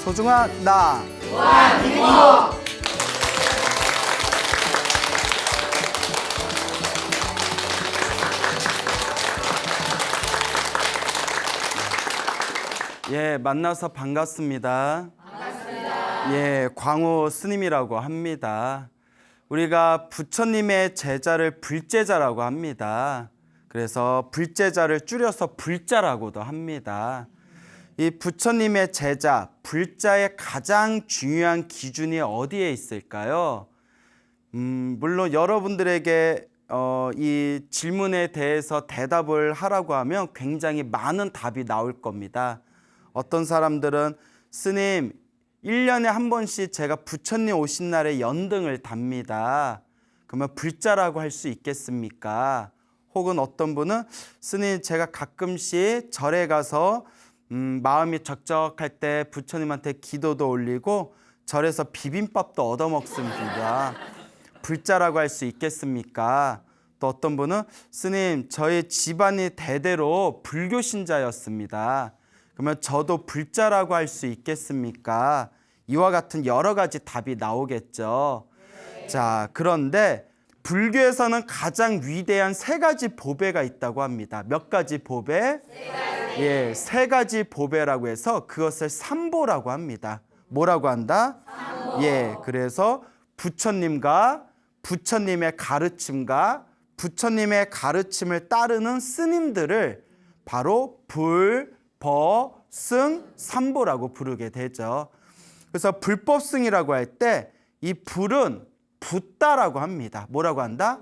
소중한 나 예, 만나서 반갑습니다. 예, 광호 스님이라고 합니다. 우리가 부처님의 제자를 불제자라고 합니다. 그래서 불제자를 줄여서 불자라고도 합니다. 이 부처님의 제자, 불자의 가장 중요한 기준이 어디에 있을까요? 물론 여러분들에게 이 질문에 대해서 대답을 하라고 하면 굉장히 많은 답이 나올 겁니다. 어떤 사람들은 스님, 1년에 한 번씩 제가 부처님 오신 날에 연등을 답니다. 그러면 불자라고 할 수 있겠습니까? 혹은 어떤 분은 스님, 제가 가끔씩 절에 가서 마음이 적적할 때 부처님한테 기도도 올리고 절에서 비빔밥도 얻어먹습니다. 불자라고 할 수 있겠습니까? 또 어떤 분은 스님, 저희 집안이 대대로 불교 신자였습니다. 그러면 저도 불자라고 할 수 있겠습니까? 이와 같은 여러 가지 답이 나오겠죠. 자, 그런데 불교에서는 가장 위대한 세 가지 보배가 있다고 합니다. 몇 가지 보배? 예, 세 가지 보배라고 해서 그것을 삼보라고 합니다. 뭐라고 한다? 삼보. 예, 그래서 부처님과 부처님의 가르침과 부처님의 가르침을 따르는 스님들을 바로 불, 법, 승, 삼보라고 부르게 되죠. 그래서 불법승이라고 할 때 이 불은 붓다라고 합니다. 뭐라고 한다?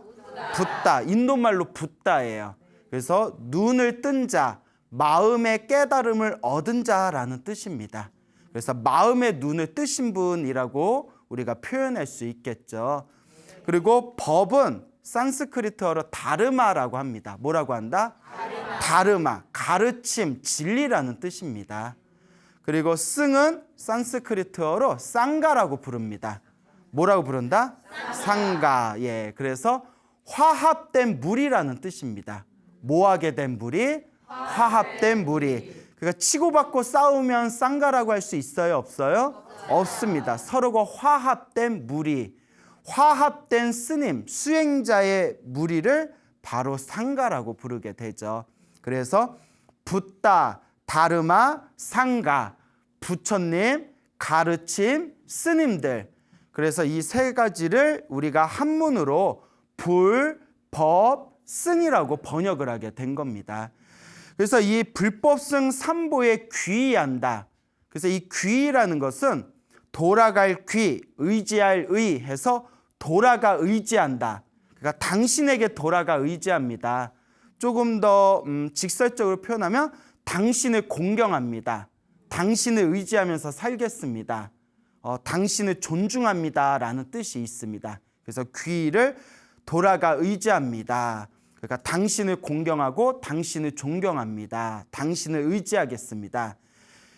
붓다. 인도말로 붓다예요. 그래서 눈을 뜬 자, 마음의 깨달음을 얻은 자라는 뜻입니다. 그래서 마음의 눈을 뜨신 분이라고 우리가 표현할 수 있겠죠. 그리고 법은 산스크리트어로 다르마라고 합니다. 뭐라고 한다? 다르마, 가르침, 진리라는 뜻입니다. 그리고 승은 산스크리트어로 쌍가라고 부릅니다. 뭐라고 부른다? 상가. 예, 그래서 화합된 물이라는 뜻입니다. 뭐하게 된 물이? 화합된 물이. 그러니까 치고받고 싸우면 쌍가라고 할 수 있어요? 없어요? 없습니다. 서로가 화합된 무리, 화합된 스님, 수행자의 무리를 바로 상가라고 부르게 되죠. 그래서 붓다, 다르마, 상가, 부처님, 가르침, 스님들. 그래서 이 세 가지를 우리가 한문으로 불, 법, 승이라고 번역을 하게 된 겁니다. 그래서 이 불법승 삼보에 귀의한다. 그래서 이 귀의라는 것은 돌아갈 귀, 의지할 의 해서 돌아가 의지한다. 그러니까 당신에게 돌아가 의지합니다. 조금 더 직설적으로 표현하면 당신을 공경합니다. 당신을 의지하면서 살겠습니다. 당신을 존중합니다 라는 뜻이 있습니다. 그래서 귀의를 돌아가 의지합니다. 그러니까 당신을 공경하고 당신을 존경합니다. 당신을 의지하겠습니다.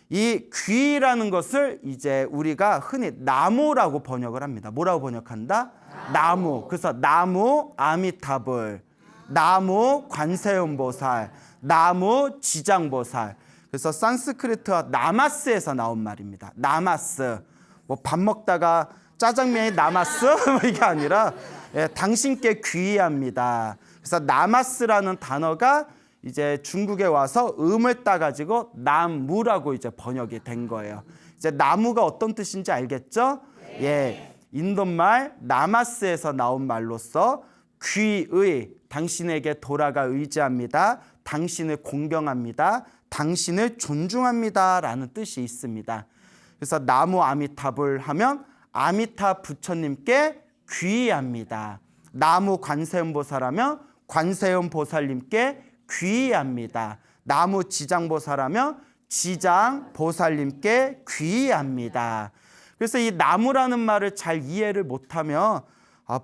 이 귀의라는 것을 이제 우리가 흔히 나무라고 번역을 합니다. 뭐라고 번역한다? 나무. 그래서 나무 아미타불, 나무 관세음보살, 나무 지장보살. 그래서 산스크리트와 나마스에서 나온 말입니다. 나마스. 뭐 밥 먹다가 짜장면이 나마스? 이게 아니라 당신께 귀의합니다. 그래서 나마스라는 단어가 이제 중국에 와서 음을 따가지고 나무라고 이제 번역이 된 거예요. 이제 나무가 어떤 뜻인지 알겠죠? 네. 예, 인도말 나마스에서 나온 말로서 귀의, 당신에게 돌아가 의지합니다. 당신을 공경합니다. 당신을 존중합니다 라는 뜻이 있습니다. 그래서 나무 아미타불 하면 아미타 부처님께 귀의합니다. 나무 관세음보살 하면 관세음보살님께 귀의합니다. 나무 지장보살 하면 지장보살님께 귀의합니다. 그래서 이 나무라는 말을 잘 이해를 못하면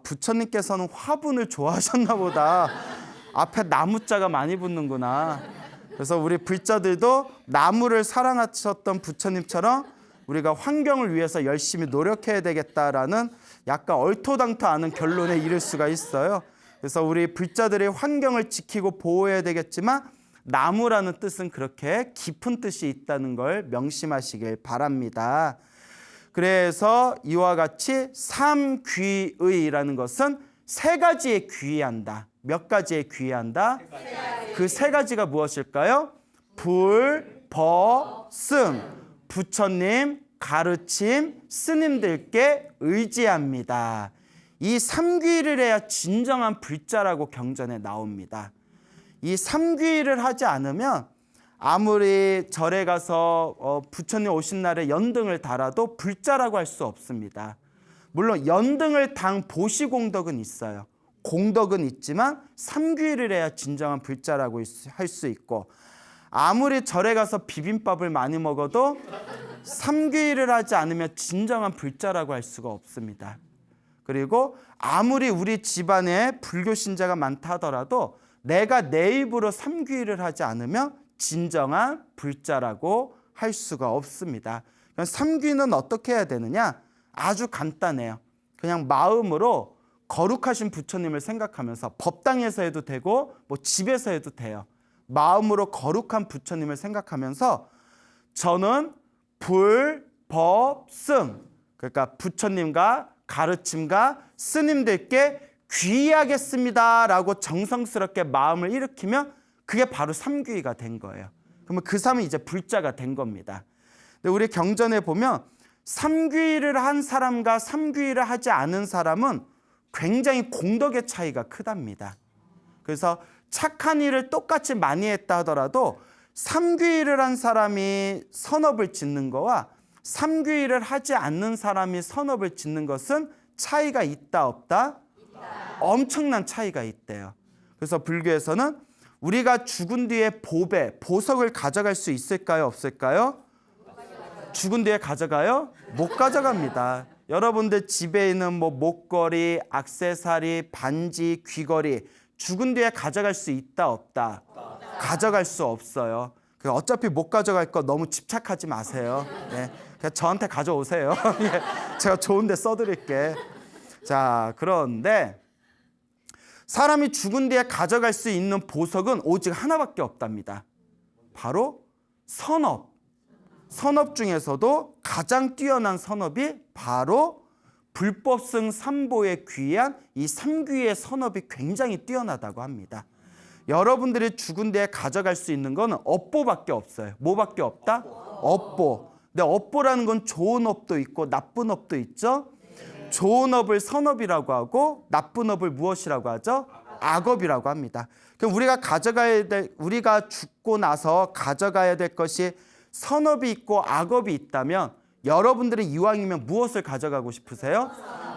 부처님께서는 화분을 좋아하셨나 보다. 앞에 나무자가 많이 붙는구나. 그래서 우리 불자들도 나무를 사랑하셨던 부처님처럼 우리가 환경을 위해서 열심히 노력해야 되겠다라는 약간 얼토당토 않은 결론에 이를 수가 있어요. 그래서 우리 불자들이 환경을 지키고 보호해야 되겠지만 나무라는 뜻은 그렇게 깊은 뜻이 있다는 걸 명심하시길 바랍니다. 그래서 이와 같이 삼귀의라는 것은 세 가지에 귀의한다. 몇 가지에 귀의한다? 그 세 가지가 무엇일까요? 불, 법, 승. 부처님, 가르침, 스님들께 의지합니다. 이 삼귀의를 해야 진정한 불자라고 경전에 나옵니다. 이 삼귀의를 하지 않으면 아무리 절에 가서 부처님 오신 날에 연등을 달아도 불자라고 할 수 없습니다. 물론 연등을 당 보시공덕은 있어요. 공덕은 있지만 삼귀의를 해야 진정한 불자라고 할 수 있고, 아무리 절에 가서 비빔밥을 많이 먹어도 삼귀의를 하지 않으면 진정한 불자라고 할 수가 없습니다. 그리고 아무리 우리 집안에 불교 신자가 많다 하더라도 내가 내 입으로 삼귀의를 하지 않으면 진정한 불자라고 할 수가 없습니다. 삼귀의는 어떻게 해야 되느냐? 아주 간단해요. 그냥 마음으로 거룩하신 부처님을 생각하면서, 법당에서 해도 되고 뭐 집에서 해도 돼요. 마음으로 거룩한 부처님을 생각하면서 저는 불, 법, 승, 그러니까 부처님과 가르침과 스님들께 귀의하겠습니다 라고 정성스럽게 마음을 일으키면 그게 바로 삼귀의가 된 거예요. 그러면 그 삶은 이제 불자가 된 겁니다. 근데 우리 경전에 보면 삼귀의를 한 사람과 삼귀의를 하지 않은 사람은 굉장히 공덕의 차이가 크답니다. 그래서 착한 일을 똑같이 많이 했다 하더라도 삼귀의를 한 사람이 선업을 짓는 거와 삼귀의를 하지 않는 사람이 선업을 짓는 것은 차이가 있다 없다? 있다. 엄청난 차이가 있대요. 그래서 불교에서는 우리가 죽은 뒤에 보배, 보석을 가져갈 수 있을까요? 없을까요? 죽은 뒤에 가져가요? 못 가져갑니다. 여러분들 집에 있는 뭐 목걸이, 액세서리, 반지, 귀걸이 죽은 뒤에 가져갈 수 있다 없다? 가져갈 수 없어요. 어차피 못 가져갈 거 너무 집착하지 마세요. 네. 그냥 저한테 가져오세요. 제가 좋은 데 써드릴게. 자, 그런데 사람이 죽은 뒤에 가져갈 수 있는 보석은 오직 하나밖에 없답니다. 바로 선업. 선업 중에서도 가장 뛰어난 선업이 바로 불법승 삼보에 귀한 이 삼귀의 선업이 굉장히 뛰어나다고 합니다. 여러분들이 죽은 뒤에 가져갈 수 있는 건 업보밖에 없어요. 뭐밖에 없다? 업보. 근데 업보라는 건 좋은 업도 있고 나쁜 업도 있죠. 좋은 업을 선업이라고 하고 나쁜 업을 무엇이라고 하죠? 악업이라고 합니다. 그럼 우리가 죽고 나서 가져가야 될 것이 선업이 있고 악업이 있다면 여러분들이 이왕이면 무엇을 가져가고 싶으세요?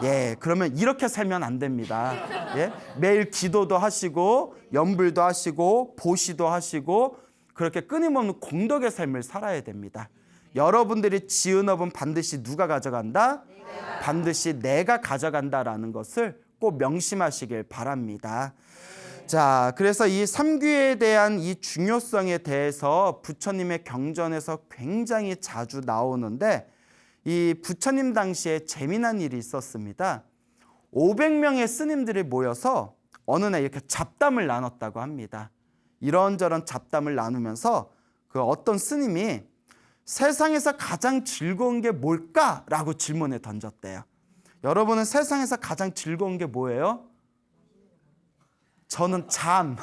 예, 그러면 이렇게 살면 안 됩니다. 예, 매일 기도도 하시고 염불도 하시고 보시도 하시고 그렇게 끊임없는 공덕의 삶을 살아야 됩니다. 여러분들이 지은 업은 반드시 누가 가져간다? 반드시 내가 가져간다라는 것을 꼭 명심하시길 바랍니다. 자, 그래서 이 삼귀에 대한 이 중요성에 대해서 부처님의 경전에서 굉장히 자주 나오는데, 이 부처님 당시에 재미난 일이 있었습니다. 500명의 스님들이 모여서 어느 날 이렇게 잡담을 나눴다고 합니다. 이런저런 잡담을 나누면서 그 어떤 스님이 세상에서 가장 즐거운 게 뭘까라고 질문을 던졌대요. 여러분은 세상에서 가장 즐거운 게 뭐예요? 저는 잠.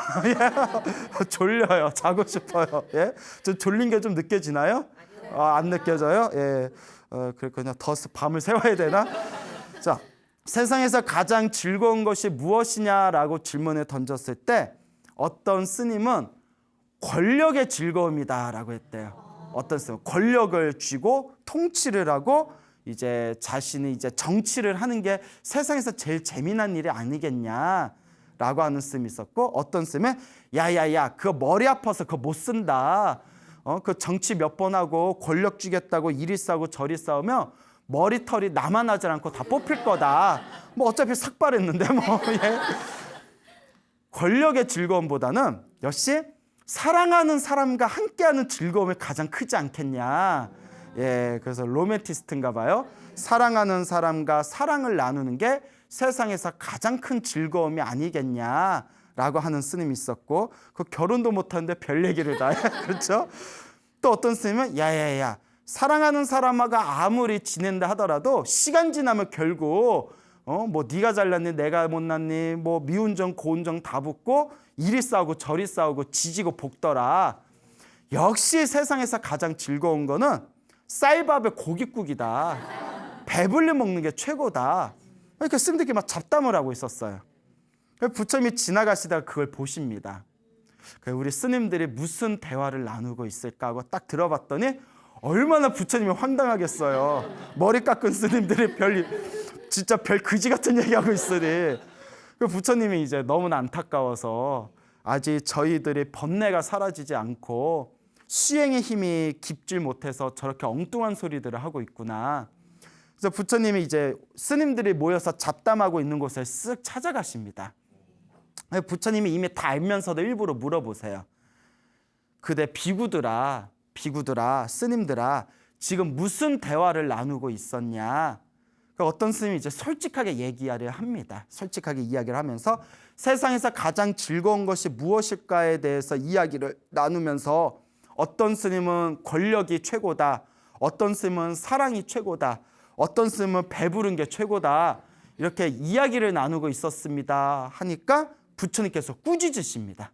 졸려요. 자고 싶어요. 예? 좀 졸린 게 좀 느껴지나요? 안 느껴져요? 예. 그냥 더 밤을 새워야 되나? 자, 세상에서 가장 즐거운 것이 무엇이냐라고 질문을 던졌을 때 어떤 스님은 권력의 즐거움이다라고 했대요. 어떤 스님은 권력을 쥐고 통치를 하고 이제 자신이 이제 정치를 하는 게 세상에서 제일 재미난 일이 아니겠냐. 라고 하는 스님이 있었고, 어떤 스님은 야야야 그거 머리 아파서 그거 못 쓴다. 그 정치 몇 번 하고 권력 주겠다고 이리 싸우고 저리 싸우면 머리털이 나만 하지 않고 다 뽑힐 거다. 뭐 어차피 삭발했는데 뭐. 예. 권력의 즐거움보다는 역시 사랑하는 사람과 함께하는 즐거움이 가장 크지 않겠냐. 예, 그래서 로맨티스트인가 봐요. 사랑하는 사람과 사랑을 나누는 게 세상에서 가장 큰 즐거움이 아니겠냐라고 라고 하는 스님이 있었고, 그 결혼도 못하는데 별 얘기를 다 해. 그렇죠? 또 어떤 스님은 야야야, 사랑하는 사람하고 아무리 지낸다 하더라도 시간 지나면 결국 뭐 네가 잘났니 내가 못났니 뭐 미운정 고운정 다 붙고 이리 싸우고 저리 싸우고 지지고 볶더라. 역시 세상에서 가장 즐거운 거는 쌀밥에 고깃국이다. 배불리 먹는 게 최고다. 이렇게 스님들끼리 막 잡담을 하고 있었어요. 부처님이 지나가시다가 그걸 보십니다. 우리 스님들이 무슨 대화를 나누고 있을까 하고 딱 들어봤더니 얼마나 부처님이 황당하겠어요. 머리 깎은 스님들이 진짜 별 그지 같은 얘기하고 있으니 부처님이 이제 너무나 안타까워서 아직 저희들이 번뇌가 사라지지 않고 수행의 힘이 깊질 못해서 저렇게 엉뚱한 소리들을 하고 있구나. 그래서 부처님이 이제 스님들이 모여서 잡담하고 있는 곳에 쓱 찾아가십니다. 부처님이 이미 다 알면서도 일부러 물어보세요. 그대 비구들아, 스님들아, 지금 무슨 대화를 나누고 있었냐? 그러니까 어떤 스님이 이제 솔직하게 얘기를 합니다. 솔직하게 이야기를 하면서 세상에서 가장 즐거운 것이 무엇일까에 대해서 이야기를 나누면서 어떤 스님은 권력이 최고다, 어떤 스님은 사랑이 최고다, 어떤 스님은 배부른 게 최고다, 이렇게 이야기를 나누고 있었습니다 하니까 부처님께서 꾸짖으십니다.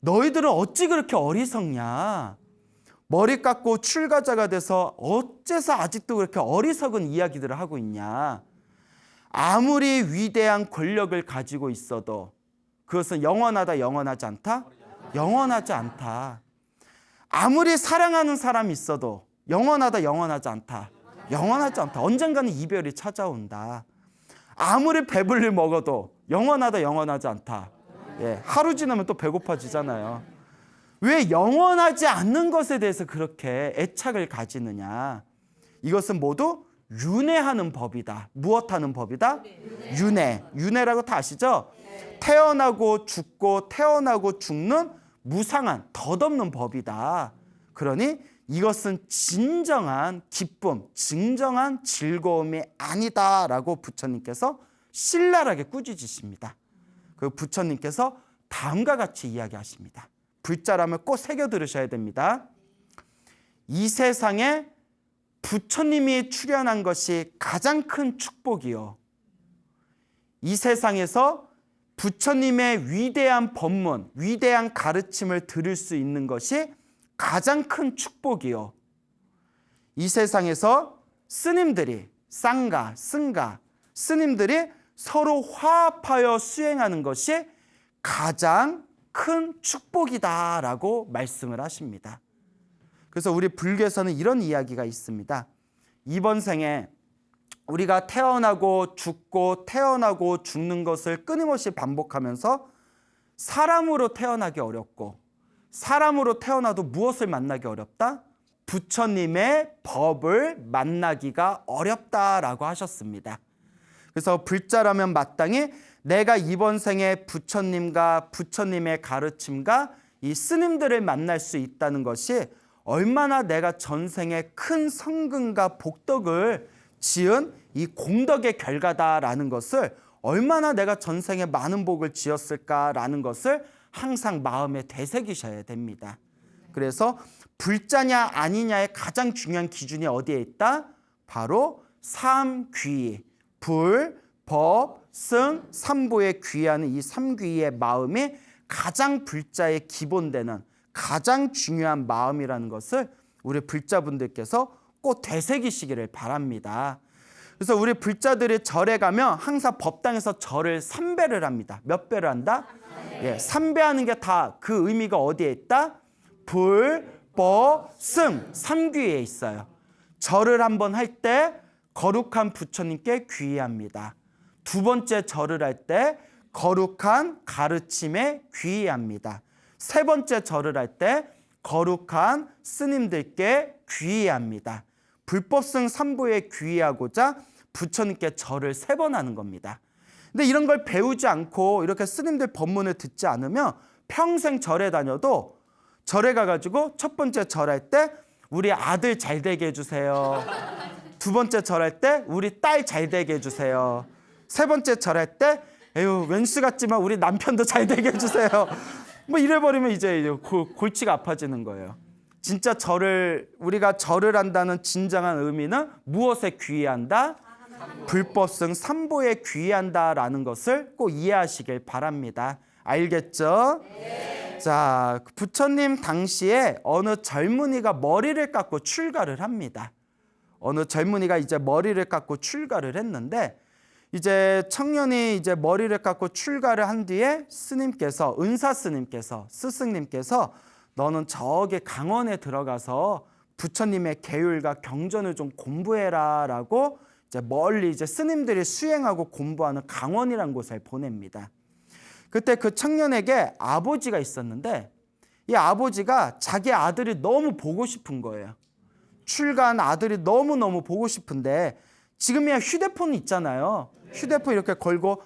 너희들은 어찌 그렇게 어리석냐? 머리 깎고 출가자가 돼서 어째서 아직도 그렇게 어리석은 이야기들을 하고 있냐? 아무리 위대한 권력을 가지고 있어도 그것은 영원하다, 영원하지 않다? 영원하지 않다. 아무리 사랑하는 사람이 있어도 영원하다, 영원하지 않다. 영원하지 않다. 언젠가는 이별이 찾아온다. 아무리 배불리 먹어도 영원하다, 영원하지 않다. 예, 하루 지나면 또 배고파지잖아요. 왜 영원하지 않는 것에 대해서 그렇게 애착을 가지느냐? 이것은 모두 윤회하는 법이다. 무엇하는 법이다? 윤회. 윤회라고 다 아시죠? 태어나고 죽고 태어나고 죽는 무상한 덧없는 법이다. 그러니 이것은 진정한 기쁨, 진정한 즐거움이 아니다라고 부처님께서 신랄하게 꾸짖으십니다. 그 부처님께서 다음과 같이 이야기하십니다. 불자라면 꼭 새겨 들으셔야 됩니다. 이 세상에 부처님이 출현한 것이 가장 큰 축복이요. 이 세상에서 부처님의 위대한 법문, 위대한 가르침을 들을 수 있는 것이 가장 큰 축복이요. 이 세상에서 스님들이, 쌍가, 승가, 스님들이 서로 화합하여 수행하는 것이 가장 큰 축복이다라고 말씀을 하십니다. 그래서 우리 불교에서는 이런 이야기가 있습니다. 이번 생에 우리가 태어나고 죽고 태어나고 죽는 것을 끊임없이 반복하면서 사람으로 태어나기 어렵고 사람으로 태어나도 무엇을 만나기 어렵다? 부처님의 법을 만나기가 어렵다라고 하셨습니다. 그래서 불자라면 마땅히 내가 이번 생에 부처님과 부처님의 가르침과 이 스님들을 만날 수 있다는 것이 얼마나 내가 전생에 큰 성근과 복덕을 지은 이 공덕의 결과다라는 것을, 얼마나 내가 전생에 많은 복을 지었을까라는 것을 항상 마음에 되새기셔야 됩니다. 그래서 불자냐 아니냐의 가장 중요한 기준이 어디에 있다? 바로 삼귀, 불, 법, 승, 삼보에 귀하는 이 삼귀의 마음이 가장 불자의 기본되는 가장 중요한 마음이라는 것을 우리 불자분들께서 꼭 되새기시기를 바랍니다. 그래서 우리 불자들이 절에 가면 항상 법당에서 절을 3배를 합니다. 몇 배를 한다? 예, 3배하는 게 다 그 의미가 어디에 있다? 불, 법, 승, 삼귀에 있어요. 절을 한번 할 때 거룩한 부처님께 귀의합니다. 두 번째 절을 할 때 거룩한 가르침에 귀의합니다. 세 번째 절을 할 때 거룩한 스님들께 귀의합니다. 불법승 삼보에 귀의하고자 부처님께 절을 3번 하는 겁니다. 근데 이런 걸 배우지 않고 이렇게 스님들 법문을 듣지 않으면 평생 절에 다녀도 절에 가가지고 첫 번째 절할 때 우리 아들 잘 되게 해주세요. 두 번째 절할 때 우리 딸 잘 되게 해주세요. 세 번째 절할 때 에휴 웬수 같지만 우리 남편도 잘 되게 해주세요. 뭐 이래버리면 이제 골치가 아파지는 거예요. 진짜 우리가 절을 한다는 진정한 의미는 무엇에 귀의한다? 불법성 삼보에 귀의한다라는 것을 꼭 이해하시길 바랍니다. 알겠죠? 네. 자, 부처님 당시에 어느 젊은이가 머리를 깎고 출가를 합니다. 어느 젊은이가 이제 머리를 깎고 출가를 했는데 이제 청년이 이제 머리를 깎고 출가를 한 뒤에 스님께서 은사 스님께서 스승님께서 너는 저기 강원에 들어가서 부처님의 계율과 경전을 좀 공부해라라고 이제 멀리 이제 스님들이 수행하고 공부하는 강원이라는 곳에 보냅니다. 그때 그 청년에게 아버지가 있었는데 이 아버지가 자기 아들이 너무 보고 싶은 거예요. 출가한 아들이 너무너무 보고 싶은데 지금이야 휴대폰 있잖아요. 휴대폰 이렇게 걸고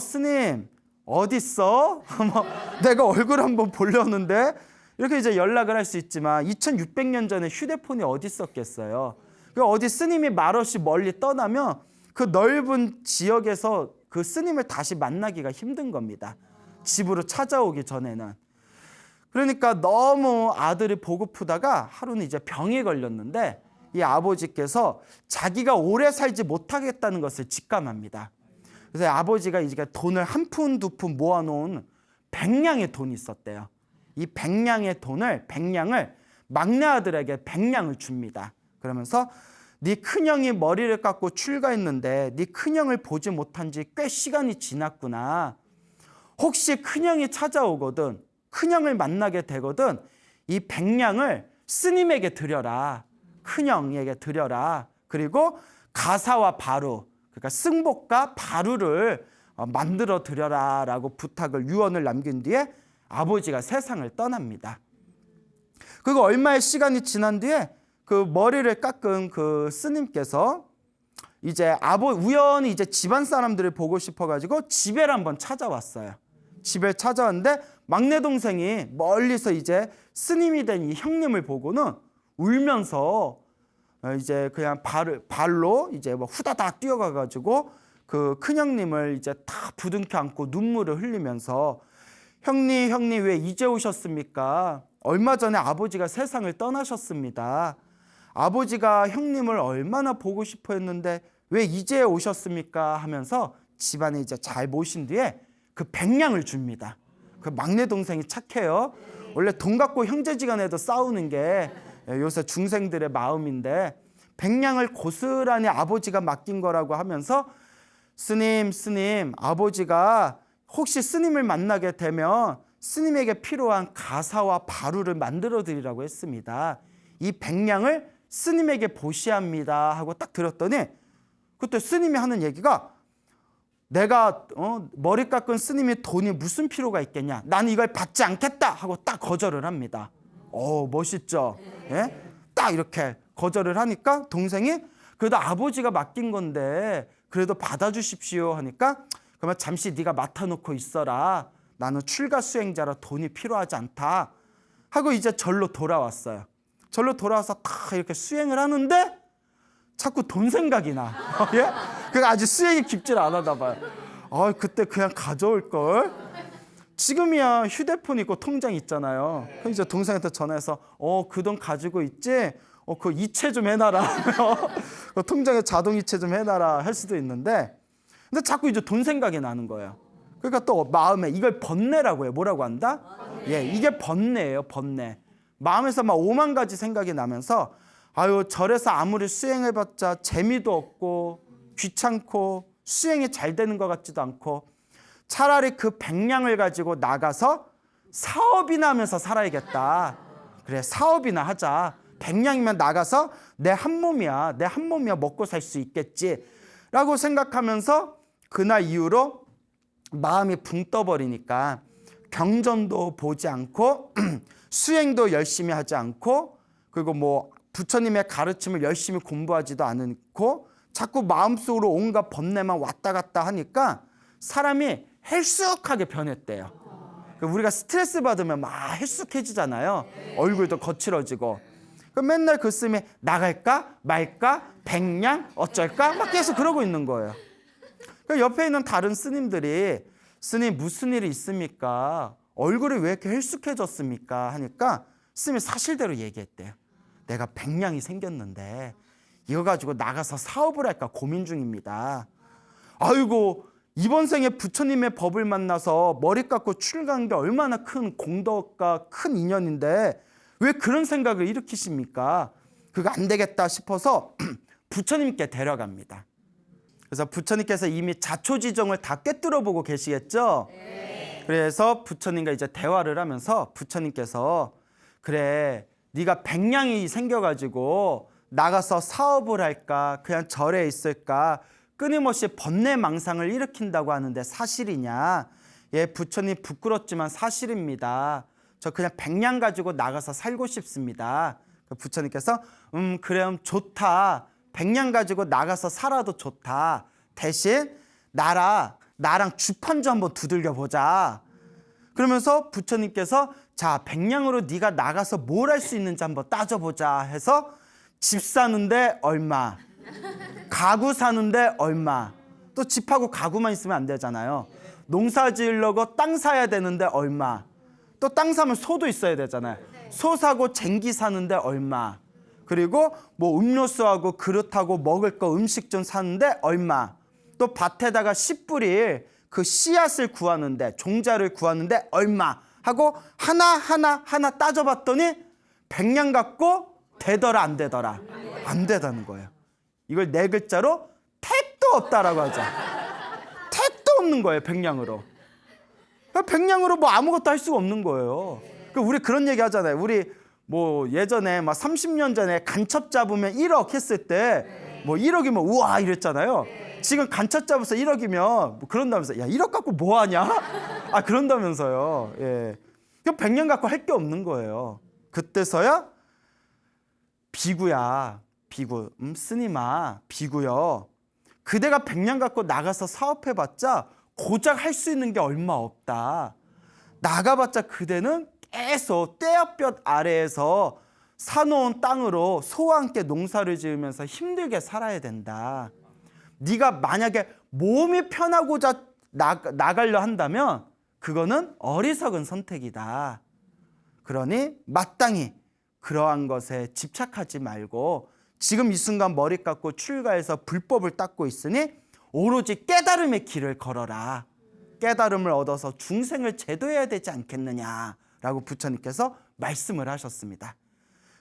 스님 어딨어? 내가 얼굴 한번 보려는데 이렇게 이제 연락을 할 수 있지만 2600년 전에 휴대폰이 어디 있었겠어요. 어디 스님이 말없이 멀리 떠나면 그 넓은 지역에서 그 스님을 다시 만나기가 힘든 겁니다. 집으로 찾아오기 전에는. 그러니까 너무 아들이 보고프다가 하루는 이제 병이 걸렸는데 이 아버지께서 자기가 오래 살지 못하겠다는 것을 직감합니다. 그래서 아버지가 이제 돈을 한 푼 두 푼 모아놓은 100냥의 돈이 있었대요. 이 100냥을 막내 아들에게 100냥을 줍니다. 그러면서 네 큰형이 머리를 깎고 출가했는데 네 큰형을 보지 못한 지 꽤 시간이 지났구나. 혹시 큰형이 찾아오거든 큰형을 만나게 되거든 이 100냥을 스님에게 드려라. 큰형에게 드려라. 그리고 가사와 바루 그러니까 승복과 바루를 만들어 드려라 라고 부탁을 유언을 남긴 뒤에 아버지가 세상을 떠납니다. 그리고 얼마의 시간이 지난 뒤에 그 머리를 깎은 그 스님께서 이제 우연히 이제 집안 사람들을 보고 싶어가지고 집에를 한번 찾아왔어요. 집에 찾아왔는데 막내 동생이 멀리서 이제 스님이 된 이 형님을 보고는 울면서 이제 그냥 발로 이제 뭐 후다닥 뛰어가가지고 그 큰형님을 이제 다 부둥켜 안고 눈물을 흘리면서 형님 왜 이제 오셨습니까? 얼마 전에 아버지가 세상을 떠나셨습니다. 아버지가 형님을 얼마나 보고 싶어 했는데 왜 이제 오셨습니까? 하면서 집안에 이제 잘 모신 뒤에 그 100냥을 줍니다. 그 막내 동생이 착해요. 원래 돈 갖고 형제지간에도 싸우는 게 요새 중생들의 마음인데 100냥을 고스란히 아버지가 맡긴 거라고 하면서 스님 아버지가 혹시 스님을 만나게 되면 스님에게 필요한 가사와 바루를 만들어 드리라고 했습니다. 이 100냥을 스님에게 보시합니다 하고 딱 들었더니 그때 스님이 하는 얘기가 내가 머리 깎은 스님이 돈이 무슨 필요가 있겠냐. 난 이걸 받지 않겠다 하고 딱 거절을 합니다. 멋있죠? 예? 딱 이렇게 거절을 하니까 동생이 그래도 아버지가 맡긴 건데 그래도 받아주십시오 하니까 그러면 잠시 네가 맡아놓고 있어라. 나는 출가 수행자라 돈이 필요하지 않다 하고 이제 절로 돌아왔어요. 절로 돌아와서 다 이렇게 수행을 하는데 자꾸 돈 생각이 나. 예? 그러니까 아직 수행이 깊질 않았나 봐요. 그때 그냥 가져올 걸. 지금이야 휴대폰 있고 통장 있잖아요. 그럼 이제 동생한테 전화해서 그 돈 가지고 있지? 그 이체 좀 해놔라. 그 통장에 자동 이체 좀 해놔라 할 수도 있는데 근데 자꾸 이제 돈 생각이 나는 거예요. 그러니까 또 마음에 이걸 번뇌라고 해요. 뭐라고 한다? 예, 이게 번뇌예요. 번뇌. 마음에서 막 5만 가지 생각이 나면서 절에서 아무리 수행해봤자 재미도 없고 귀찮고 수행이 잘 되는 것 같지도 않고 차라리 그 100냥을 가지고 나가서 사업이나 하면서 살아야겠다. 그래 사업이나 하자. 100냥이면 나가서 내 한 몸이야 먹고 살 수 있겠지 라고 생각하면서 그날 이후로 마음이 붕 떠버리니까 경전도 보지 않고 수행도 열심히 하지 않고 그리고 뭐 부처님의 가르침을 열심히 공부하지도 않고 자꾸 마음속으로 온갖 번뇌만 왔다 갔다 하니까 사람이 헬쑥하게 변했대요. 우리가 스트레스 받으면 막 헬쑥해지잖아요. 얼굴도 거칠어지고. 맨날 그 스님이 나갈까 말까 100냥 어쩔까 막 계속 그러고 있는 거예요. 그 옆에 있는 다른 스님들이 스님 무슨 일이 있습니까? 얼굴이 왜 이렇게 헬쑥해졌습니까? 하니까 스님이 사실대로 얘기했대요. 내가 백냥이 생겼는데 이거 가지고 나가서 사업을 할까 고민 중입니다. 아이고 이번 생에 부처님의 법을 만나서 머리 깎고 출가한 게 얼마나 큰 공덕과 큰 인연인데 왜 그런 생각을 일으키십니까? 그거 안 되겠다 싶어서 부처님께 데려갑니다. 그래서 부처님께서 이미 자초지종을 다 꿰뚫어 보고 계시겠죠? 네. 그래서 부처님과 이제 대화를 하면서 부처님께서 그래 네가 백냥이 생겨가지고 나가서 사업을 할까 그냥 절에 있을까 끊임없이 번뇌망상을 일으킨다고 하는데 사실이냐? 예, 부처님 부끄럽지만 사실입니다. 저 그냥 백냥 가지고 나가서 살고 싶습니다. 부처님께서 그래 좋다. 백냥 가지고 나가서 살아도 좋다. 대신 나랑 주판주 한번 두들겨 보자. 그러면서 부처님께서 자 백냥으로 네가 나가서 뭘 할 수 있는지 한번 따져보자 해서 집 사는데 얼마, 가구 사는데 얼마. 또 집하고 가구만 있으면 안 되잖아요. 농사 지으려고 땅 사야 되는데 얼마. 또 땅 사면 소도 있어야 되잖아요. 소 사고 쟁기 사는데 얼마. 그리고 뭐 음료수하고 그릇하고 먹을 거 음식 좀 사는데 얼마. 또 밭에다가 씨 뿌릴 그 씨앗을 구하는데 종자를 구하는데 얼마 하고 하나 따져봤더니 백냥 갖고 되더라 안 되더라. 안 되다는 거예요. 이걸 네 글자로 택도 없다라고 하죠. 택도 없는 거예요. 백냥으로. 백냥으로 뭐 아무것도 할 수가 없는 거예요. 우리 그런 얘기 하잖아요. 우리 뭐 예전에 막 30년 전에 간첩 잡으면 1억 했을 때 뭐 1억이면 우와 이랬잖아요. 지금 간첩 잡아서 1억이면 뭐 그런다면서 야 1억 갖고 뭐 하냐? 아 그런다면서요. 예. 그 백냥 갖고 할 게 없는 거예요. 그때서야 비구야. 비구. 스님아 비구요. 그대가 백냥 갖고 나가서 사업해봤자 고작 할 수 있는 게 얼마 없다. 나가봤자 그대는 계속 떼약볕 아래에서 사놓은 땅으로 소와 함께 농사를 지으면서 힘들게 살아야 된다. 네가 만약에 몸이 편하고자 나가려 한다면 그거는 어리석은 선택이다. 그러니 마땅히 그러한 것에 집착하지 말고 지금 이 순간 머리 깎고 출가해서 불법을 닦고 있으니 오로지 깨달음의 길을 걸어라. 깨달음을 얻어서 중생을 제도해야 되지 않겠느냐라고 부처님께서 말씀을 하셨습니다.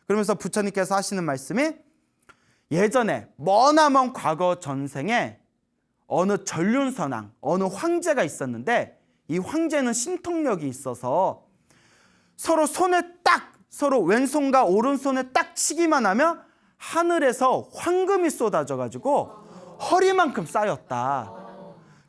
그러면서 부처님께서 하시는 말씀이 예전에 머나먼 과거 전생에 어느 전륜선왕, 어느 황제가 있었는데 이 황제는 신통력이 있어서 서로 왼손과 오른손에 딱 치기만 하면 하늘에서 황금이 쏟아져가지고 허리만큼 쌓였다.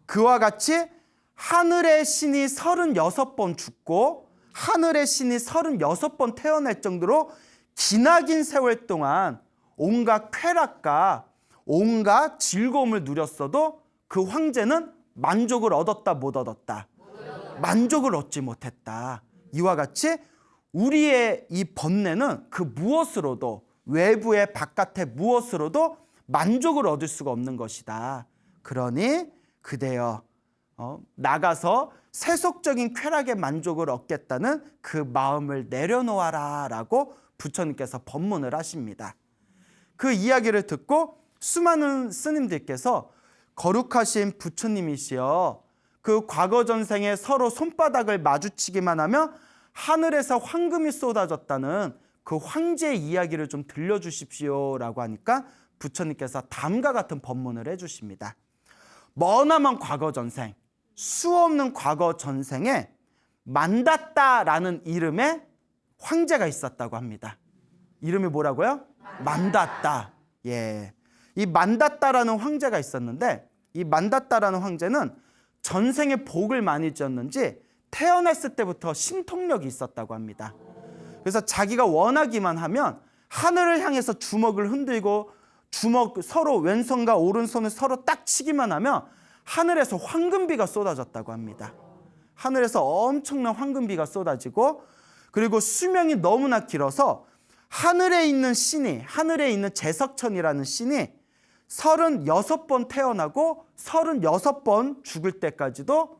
그와 같이 하늘의 신이 36번 죽고 하늘의 신이 36번 태어날 정도로 기나긴 세월 동안 온갖 쾌락과 온갖 즐거움을 누렸어도 그 황제는 만족을 얻었다 못 얻었다? 만족을 얻지 못했다. 이와 같이 우리의 이 번뇌는 그 무엇으로도 외부의 바깥의 무엇으로도 만족을 얻을 수가 없는 것이다. 그러니 그대여 나가서 세속적인 쾌락의 만족을 얻겠다는 그 마음을 내려놓아라 라고 부처님께서 법문을 하십니다. 그 이야기를 듣고 수많은 스님들께서 거룩하신 부처님이시여 그 과거 전생에 서로 손바닥을 마주치기만 하면 하늘에서 황금이 쏟아졌다는 그 황제의 이야기를 좀 들려주십시오 라고 하니까 부처님께서 다음과 같은 법문을 해주십니다. 머나먼 과거 전생, 수없는 과거 전생에 만다따라는 이름의 황제가 있었다고 합니다. 이름이 뭐라고요? 만다따. 예. 이 만다따라는 황제가 있었는데 이 만다따라는 황제는 전생에 복을 많이 지었는지 태어났을 때부터 신통력이 있었다고 합니다. 그래서 자기가 원하기만 하면 하늘을 향해서 주먹을 흔들고 서로 왼손과 오른손을 서로 딱 치기만 하면 하늘에서 황금비가 쏟아졌다고 합니다. 하늘에서 엄청난 황금비가 쏟아지고 그리고 수명이 너무나 길어서 하늘에 있는 신이 하늘에 있는 제석천이라는 신이 36번 태어나고 36번 죽을 때까지도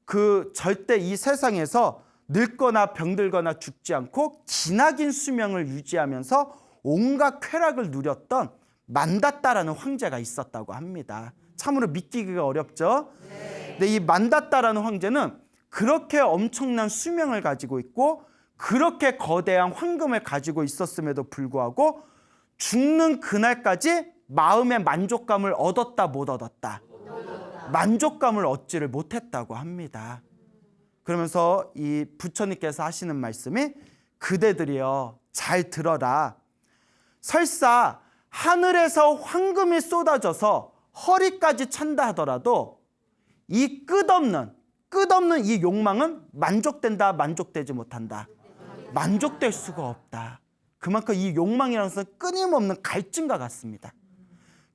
그 절대 이 세상에서 늙거나 병들거나 죽지 않고 기나긴 수명을 유지하면서 온갖 쾌락을 누렸던 만다따라는 황제가 있었다고 합니다. 참으로 믿기기가 어렵죠? 근데 이 만다따라는 황제는 그렇게 엄청난 수명을 가지고 있고 그렇게 거대한 황금을 가지고 있었음에도 불구하고 죽는 그날까지 마음의 만족감을 얻었다 못 얻었다? 만족감을 얻지를 못했다고 합니다. 그러면서 이 부처님께서 하시는 말씀이 그대들이여 잘 들어라. 설사 하늘에서 황금이 쏟아져서 허리까지 찬다 하더라도 이 끝없는 이 욕망은 만족된다 만족되지 못한다? 만족될 수가 없다. 그만큼 이 욕망이라는 것은 끊임없는 갈증과 같습니다.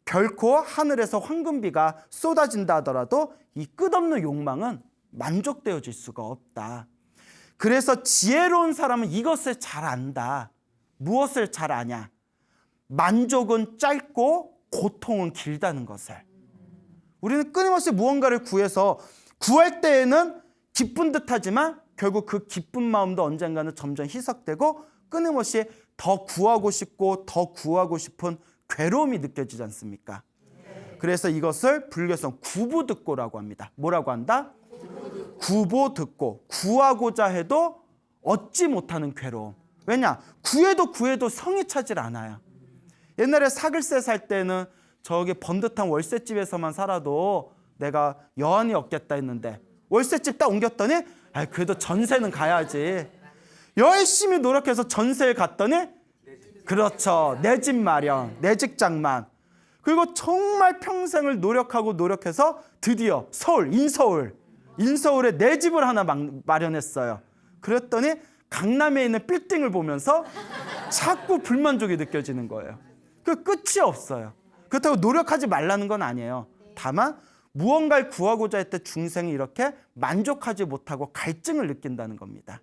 결코 하늘에서 황금비가 쏟아진다 하더라도 이 끝없는 욕망은 만족되어질 수가 없다. 그래서 지혜로운 사람은 이것을 잘 안다. 무엇을 잘 아냐? 만족은 짧고 고통은 길다는 것을. 우리는 끊임없이 무언가를 구해서 구할 때에는 기쁜 듯하지만 결국 그 기쁜 마음도 언젠가는 점점 희석되고 끊임없이 더 구하고 싶고 더 구하고 싶은 괴로움이 느껴지지 않습니까? 그래서 이것을 불교에서는 구부듣고라고 합니다. 뭐라고 한다? 구보듣고. 구하고자 해도 얻지 못하는 괴로움. 왜냐? 구해도 성이 차질 않아요. 옛날에 사글세 살 때는 저기 번듯한 월세집에서만 살아도 내가 여한이 없겠다 했는데 월세집 딱 옮겼더니 그래도 전세는 가야지. 열심히 노력해서 전세에 갔더니 그렇죠. 내 집 마련, 내 직장만. 그리고 정말 평생을 노력해서 드디어 인서울에 내 집을 하나 마련했어요. 그랬더니 강남에 있는 빌딩을 보면서 자꾸 불만족이 느껴지는 거예요. 그 끝이 없어요. 그렇다고 노력하지 말라는 건 아니에요. 다만 무언가를 구하고자 할 때 중생이 이렇게 만족하지 못하고 갈증을 느낀다는 겁니다.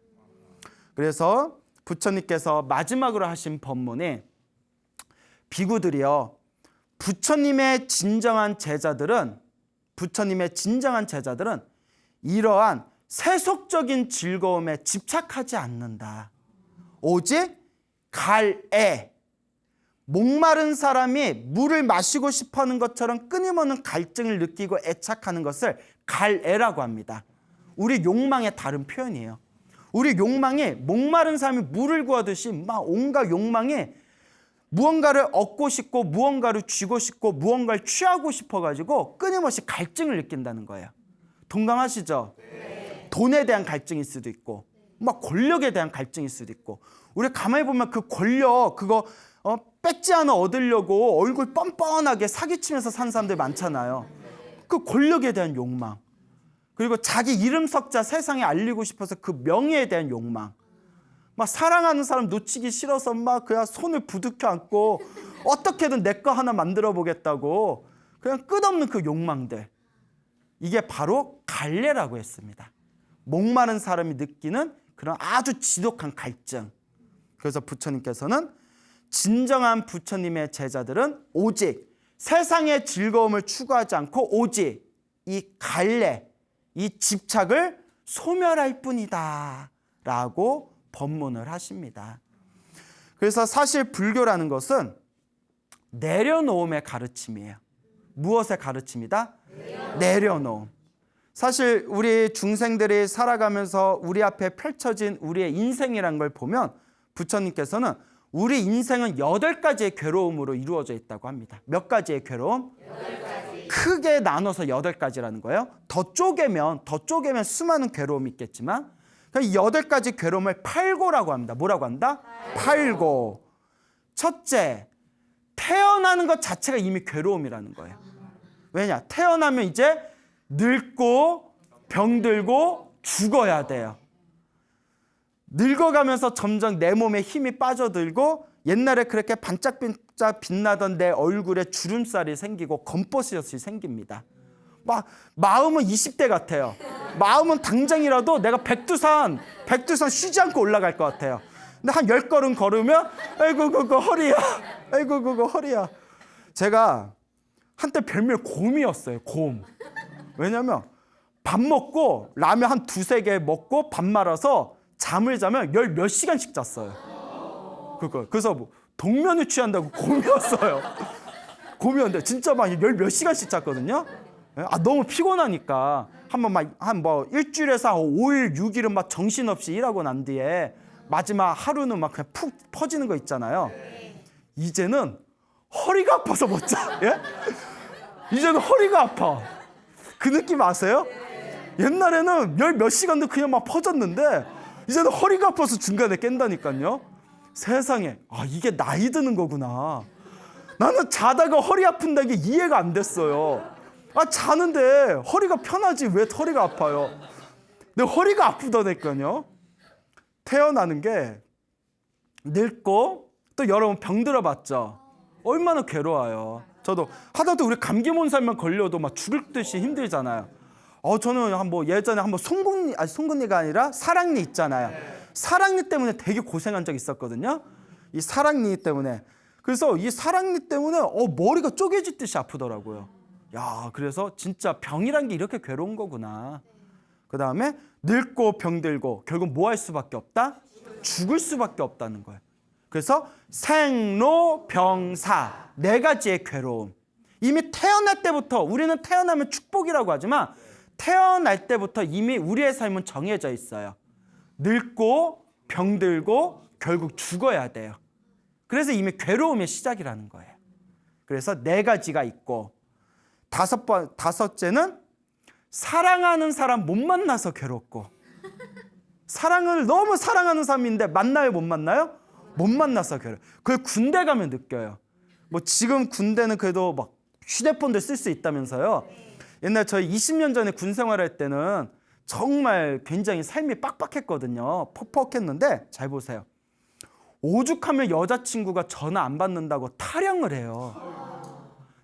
그래서 부처님께서 마지막으로 하신 법문이 비구들이여 부처님의 진정한 제자들은 이러한 세속적인 즐거움에 집착하지 않는다. 오직 갈애, 목마른 사람이 물을 마시고 싶어하는 것처럼 끊임없는 갈증을 느끼고 애착하는 것을 갈애라고 합니다. 우리 욕망의 다른 표현이에요. 우리 욕망이 목마른 사람이 물을 구하듯이 막 온갖 욕망이 무언가를 얻고 싶고 무언가를 쥐고 싶고 무언가를 취하고 싶어가지고 끊임없이 갈증을 느낀다는 거예요. 동감하시죠? 네. 돈에 대한 갈증일 수도 있고 막 권력에 대한 갈증일 수도 있고 우리 가만히 보면 그 권력 그거 뺏지 않아 얻으려고 얼굴 뻔뻔하게 사기치면서 사는 사람들 많잖아요. 그 권력에 대한 욕망 그리고 자기 이름 석자 세상에 알리고 싶어서 그 명예에 대한 욕망 막 사랑하는 사람 놓치기 싫어서 막 그냥 손을 부둥켜 안고 어떻게든 내 거 하나 만들어 보겠다고 그냥 끝없는 그 욕망들 이게 바로 갈래라고 했습니다. 목마른 사람이 느끼는 그런 아주 지독한 갈증. 그래서 부처님께서는 진정한 부처님의 제자들은 오직 세상의 즐거움을 추구하지 않고 오직 이 갈래, 이 집착을 소멸할 뿐이다 라고 법문을 하십니다. 그래서 사실 불교라는 것은 내려놓음의 가르침이에요. 무엇의 가르침이다? 내려놓음. 사실 우리 중생들이 살아가면서 우리 앞에 펼쳐진 우리의 인생이라는 걸 보면 부처님께서는 우리 인생은 8가지의 괴로움으로 이루어져 있다고 합니다. 몇 가지의 괴로움? 8가지. 크게 나눠서 8가지라는 거예요. 더 쪼개면 수많은 괴로움이 있겠지만 이 8가지 괴로움을 팔고라고 합니다. 뭐라고 한다? 팔고. 첫째, 태어나는 것 자체가 이미 괴로움이라는 거예요. 왜냐? 태어나면 이제 늙고 병들고 죽어야 돼요. 늙어가면서 점점 내 몸에 힘이 빠져들고 옛날에 그렇게 반짝반짝 빛나던 내 얼굴에 주름살이 생기고 검버섯이 생깁니다. 막 마음은 20대 같아요. 마음은 당장이라도 내가 백두산 쉬지 않고 올라갈 것 같아요. 근데 한 10걸음 걸으면 아이고 그거 허리야. 아이고 그거 허리야. 제가 한때 별명 곰이었어요. 곰. 왜냐면 밥 먹고 라면 한 두세 개 먹고 밥 말아서 잠을 자면 열 몇 시간씩 잤어요. 그래서 뭐 동면을 취한다고 곰이었어요. 곰이었는데 진짜 막 열 몇 시간씩 잤거든요. 너무 피곤하니까 한 뭐 일주일에서 5일, 6일은 막 정신없이 일하고 난 뒤에 마지막 하루는 막 그냥 푹 퍼지는 거 있잖아요. 이제는 허리가 아파서 못 자. 예? 이제는 허리가 아파. 그 느낌 아세요? 옛날에는 열 몇 시간도 그냥 막 퍼졌는데 이제는 허리가 아파서 중간에 깬다니까요. 세상에, 이게 나이 드는 거구나. 나는 자다가 허리 아픈다는 게 이해가 안 됐어요. 자는데 허리가 편하지 왜 허리가 아파요? 근데 허리가 아프다니까요. 태어나는 게 늙고 또 여러분 병들어봤죠. 얼마나 괴로워요. 저도 하다도 우리 감기 몸살만 걸려도 막 죽을 듯이 힘들잖아요. 저는 예전에 한번 송곳니가 아니라 사랑니 있잖아요. 사랑니 때문에 되게 고생한 적 있었거든요. 이 사랑니 때문에. 그래서 이 사랑니 때문에 머리가 쪼개지듯이 아프더라고요. 야, 그래서 진짜 병이란 게 이렇게 괴로운 거구나. 그 다음에 늙고 병들고 결국 뭐 할 수밖에 없다? 죽을 수밖에 없다는 거예요. 그래서 생로병사 네 가지의 괴로움. 이미 태어날 때부터 우리는 태어나면 축복이라고 하지만 태어날 때부터 이미 우리의 삶은 정해져 있어요. 늙고 병들고 결국 죽어야 돼요. 그래서 이미 괴로움의 시작이라는 거예요. 그래서 네 가지가 있고 다섯째는 사랑하는 사람 못 만나서 괴롭고 사랑을 너무 사랑하는 사람인데 만나요 못 만나요? 못 만나서 괴로워요. 그걸 군대 가면 느껴요. 뭐 지금 군대는 그래도 막 휴대폰도 쓸 수 있다면서요. 옛날 저희 20년 전에 군 생활할 때는 정말 굉장히 삶이 빡빡했거든요. 퍽퍽했는데 잘 보세요. 오죽하면 여자친구가 전화 안 받는다고 타령을 해요.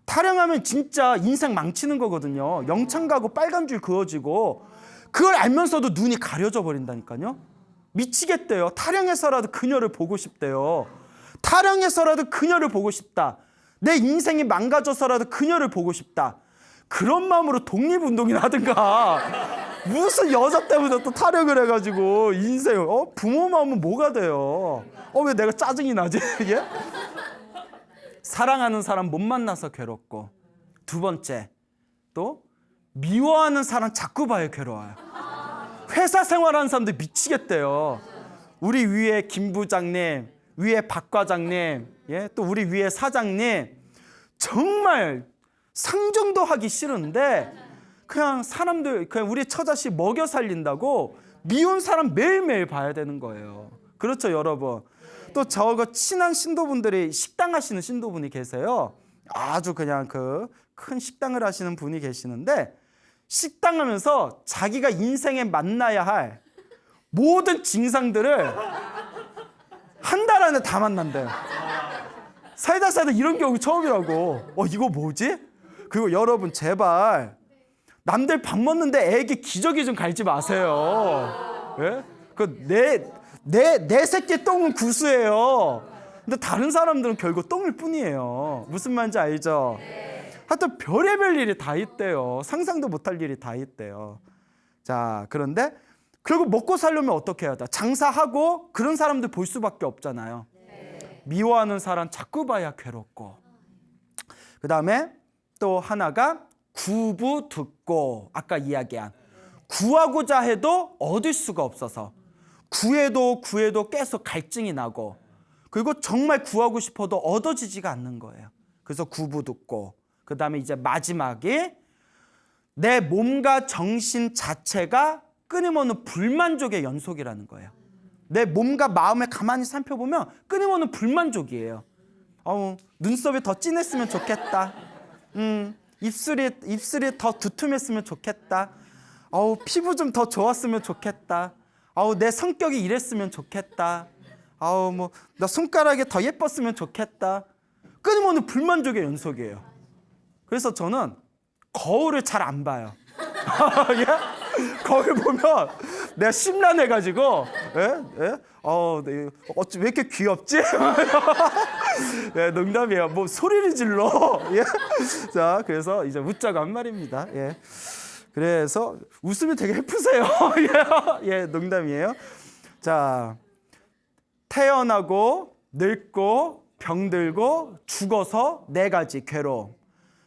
타령하면 진짜 인생 망치는 거거든요. 영창 가고 빨간 줄 그어지고 그걸 알면서도 눈이 가려져 버린다니까요. 미치겠대요. 타령해서라도 그녀를 보고 싶대요. 타령해서라도 그녀를 보고 싶다. 내 인생이 망가져서라도 그녀를 보고 싶다. 그런 마음으로 독립운동이나 하든가. 무슨 여자 때문에 또 타령을 해가지고 인생 부모 마음은 뭐가 돼요. 왜 내가 짜증이 나지 이게? 사랑하는 사람 못 만나서 괴롭고 두 번째 또 미워하는 사람 자꾸 봐요. 괴로워요. 회사 생활하는 사람들 미치겠대요. 우리 위에 김 부장님, 위에 박 과장님, 또 우리 위에 사장님 정말 상정도 하기 싫은데 그냥 사람들 그냥 우리 처자식 먹여 살린다고 미운 사람 매일매일 봐야 되는 거예요. 그렇죠, 여러분. 또 저거 친한 신도분들이 식당 하시는 신도분이 계세요. 아주 그냥 그 큰 식당을 하시는 분이 계시는데 식당 하면서 자기가 인생에 만나야 할 모든 증상들을 한 달 안에 다 만난대요. 살다 이런 경우 처음이라고. 이거 뭐지? 그리고 여러분 제발 남들 밥 먹는데 애기 기저귀 좀 갈지 마세요. 예? 내 새끼 똥은 구수해요. 근데 다른 사람들은 결국 똥일 뿐이에요. 무슨 말인지 알죠? 하여튼 별의별 일이 다 있대요. 상상도 못할 일이 다 있대요. 자, 그런데 결국 먹고 살려면 어떻게 해야 돼? 장사하고 그런 사람들 볼 수밖에 없잖아요. 미워하는 사람 자꾸 봐야 괴롭고. 그 다음에 또 하나가 구부듣고, 아까 이야기한 구하고자 해도 얻을 수가 없어서 구해도 계속 갈증이 나고, 그리고 정말 구하고 싶어도 얻어지지가 않는 거예요. 그래서 구부듣고. 그 다음에 이제 마지막에 내 몸과 정신 자체가 끊임없는 불만족의 연속이라는 거예요. 내 몸과 마음을 가만히 살펴보면 끊임없는 불만족이에요. 눈썹이 더 진했으면 좋겠다. 입술이 더 두툼했으면 좋겠다. 피부 좀 더 좋았으면 좋겠다. 내 성격이 이랬으면 좋겠다. 나 손가락이 더 예뻤으면 좋겠다. 끊임없는 불만족의 연속이에요. 그래서 저는 거울을 잘 안 봐요. 거울 보면 내가 심란해가지고 왜 이렇게 귀엽지? 네, 농담이에요. 뭐 소리를 질러. 예. 자, 그래서 이제 웃자고 한 말입니다. 예. 그래서 웃으면 되게 예쁘세요. 예, 농담이에요. 자, 태어나고 늙고 병들고 죽어서 4가지 괴로움.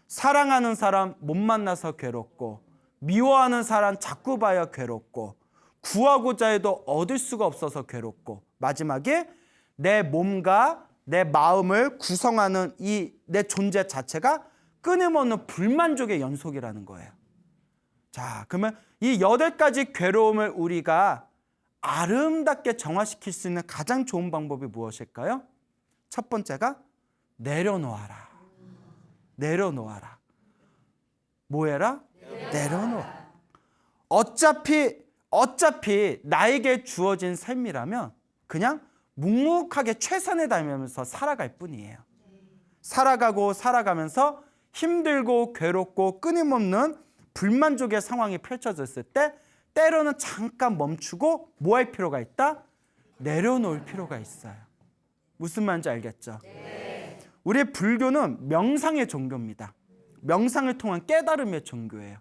사랑하는 사람 못 만나서 괴롭고, 미워하는 사람 자꾸 봐야 괴롭고, 구하고자 해도 얻을 수가 없어서 괴롭고, 마지막에 내 몸과 내 마음을 구성하는 이 내 존재 자체가 끊임없는 불만족의 연속이라는 거예요. 자, 그러면 이 8가지 괴로움을 우리가 아름답게 정화시킬 수 있는 가장 좋은 방법이 무엇일까요? 첫 번째가 내려놓아라. 내려놓아라. 뭐해라? 내려놓아. 어차피 나에게 주어진 삶이라면 그냥 묵묵하게 최선을 다하면서 살아갈 뿐이에요. 살아가면서 힘들고 괴롭고 끊임없는 불만족의 상황이 펼쳐졌을 때 때로는 잠깐 멈추고 뭐 할 필요가 있다? 내려놓을 필요가 있어요. 무슨 말인지 알겠죠? 네. 우리 불교는 명상의 종교입니다. 명상을 통한 깨달음의 종교예요.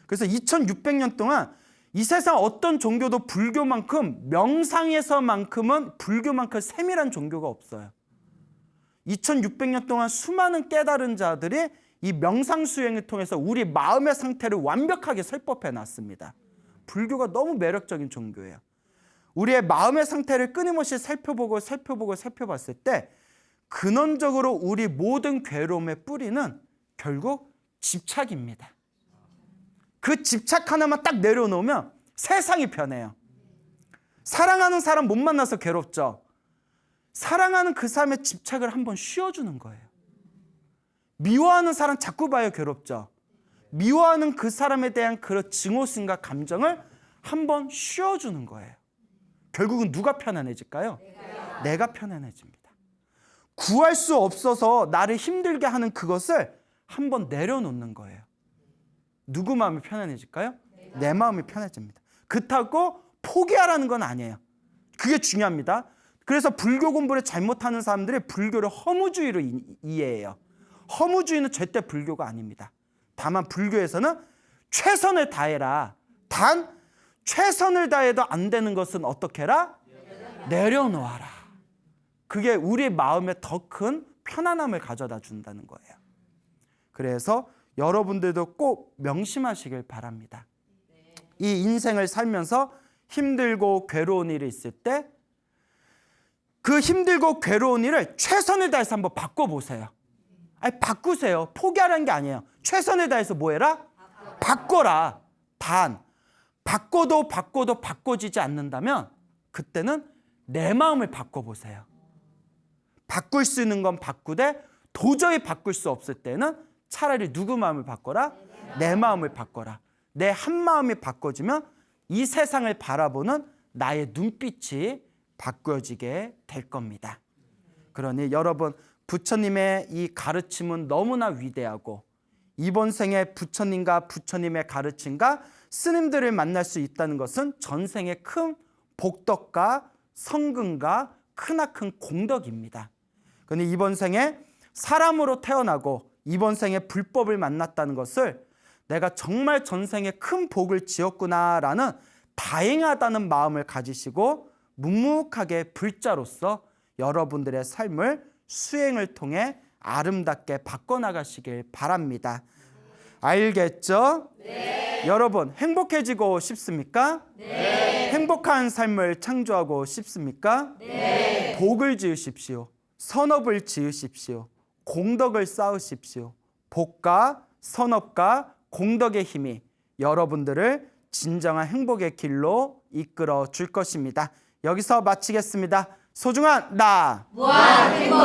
그래서 2600년 동안 이 세상 어떤 종교도 불교만큼, 명상에서만큼은 불교만큼 세밀한 종교가 없어요. 2600년 동안 수많은 깨달은 자들이 이 명상 수행을 통해서 우리 마음의 상태를 완벽하게 설법해 놨습니다. 불교가 너무 매력적인 종교예요. 우리의 마음의 상태를 끊임없이 살펴봤을 때 근원적으로 우리 모든 괴로움의 뿌리는 결국 집착입니다. 그 집착 하나만 딱 내려놓으면 세상이 변해요. 사랑하는 사람 못 만나서 괴롭죠. 사랑하는 그 사람의 집착을 한번 쉬어주는 거예요. 미워하는 사람 자꾸 봐요, 괴롭죠. 미워하는 그 사람에 대한 그런 증오심과 감정을 한번 쉬어주는 거예요. 결국은 누가 편안해질까요? 내가 편안해집니다. 구할 수 없어서 나를 힘들게 하는 그것을 한번 내려놓는 거예요. 누구 마음이 편안해질까요? 내 마음이 편해집니다. 그렇다고 포기하라는 건 아니에요. 그게 중요합니다. 그래서 불교 공부를 잘못하는 사람들이 불교를 허무주의로 이해해요. 허무주의는 절대 불교가 아닙니다. 다만 불교에서는 최선을 다해라. 단 최선을 다해도 안 되는 것은 어떻게 해라? 내려놓아라. 그게 우리 마음에 더 큰 편안함을 가져다 준다는 거예요. 그래서 여러분들도 꼭 명심하시길 바랍니다. 이 인생을 살면서 힘들고 괴로운 일이 있을 때 그 힘들고 괴로운 일을 최선을 다해서 한번 바꿔보세요. 아니, 바꾸세요. 포기하라는 게 아니에요. 최선을 다해서 뭐 해라? 바꿔라. 단 바꿔도 바꿔지지 않는다면 그때는 내 마음을 바꿔보세요. 바꿀 수 있는 건 바꾸되 도저히 바꿀 수 없을 때는 차라리 누구 마음을 바꿔라? 내 마음을 바꿔라. 내 한 마음이 바꿔지면 이 세상을 바라보는 나의 눈빛이 바꿔지게 될 겁니다. 그러니 여러분, 부처님의 이 가르침은 너무나 위대하고 이번 생에 부처님과 부처님의 가르침과 스님들을 만날 수 있다는 것은 전생의 큰 복덕과 성근과 크나큰 공덕입니다. 그런데 이번 생에 사람으로 태어나고 이번 생에 불법을 만났다는 것을 내가 정말 전생에 큰 복을 지었구나라는 다행하다는 마음을 가지시고 묵묵하게 불자로서 여러분들의 삶을 수행을 통해 아름답게 바꿔나가시길 바랍니다. 알겠죠? 네. 여러분, 행복해지고 싶습니까? 네. 행복한 삶을 창조하고 싶습니까? 네. 복을 지으십시오. 선업을 지으십시오. 공덕을 쌓으십시오. 복과 선업과 공덕의 힘이 여러분들을 진정한 행복의 길로 이끌어 줄 것입니다. 여기서 마치겠습니다. 소중한 나 무한 행복.